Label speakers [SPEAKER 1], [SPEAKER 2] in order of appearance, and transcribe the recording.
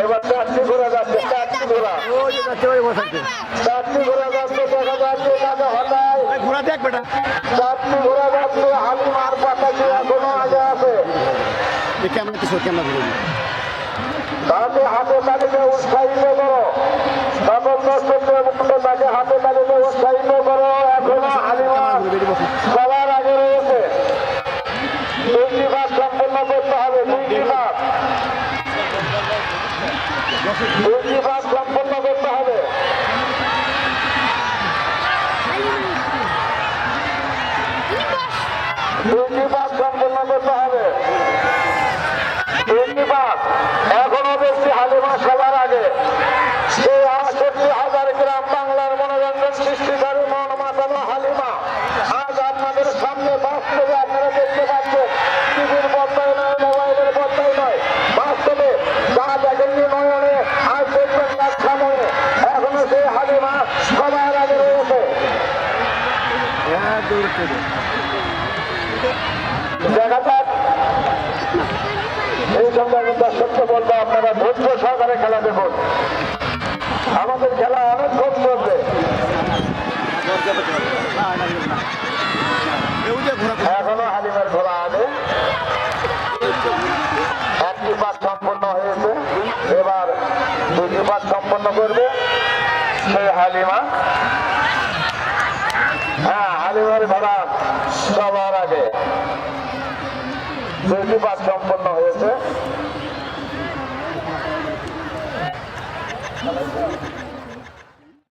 [SPEAKER 1] এবার চারটি ঘোরা যাচ্ছে, চারটি ঘোরা যাচ্ছে, দেখা যাচ্ছে
[SPEAKER 2] ঘোড়া দেখ বেটা
[SPEAKER 1] চারটি ঘোরা যাচ্ছে। হালিমার পাতাটি এখনো আগে আছে।
[SPEAKER 2] ক্যামেরা কিছু ক্যামেরা
[SPEAKER 1] তাকে হাতে তালিতে উৎসাহিত করো, সকল দর্শকদের তাকে হাতে তালিতে উৎসাহিত করো। এখনো হালিমা সবার আগে রয়েছে। 2টি ভাগ সম্পন্ন করতে হবে, 2টি ভাগ সম্পন্ন করতে হবে। এখনো দেখছি হালিমা সবার আগে। সেই 68,000 গ্রাম বাংলার মনোরঞ্জন সৃষ্টিকারী মন মাতানো হালিমা আজ আপনাদের সামনে বাস্তবে আপনারা দেখতে পাচ্ছেন। টিভির পর্দায় নয়, মোবাইলের পর্দায় নয়, বাস্তবে যা দেখেননি নয়নে আজ দেখবেন তার সামনে। এখনো সেই হালিমা সবার আগে রয়েছে। দেখা যাক এই সঙ্গে আমি দর্শককে বলবো আপনারা ধৈর্য সহকারে খেলা দেখুন। আমাদের খেলা অনেকক্ষণ চলবে। এখনো হালিমার ঘোড়া আগে। 1টি পাস সম্পন্ন হয়েছে, এবার 2টি পাস সম্পন্ন করবে সেই হালিমা। হ্যাঁ, হালিমার ঘোড়া সবার আগে। 2টি পাস সম্পন্ন হয়েছে।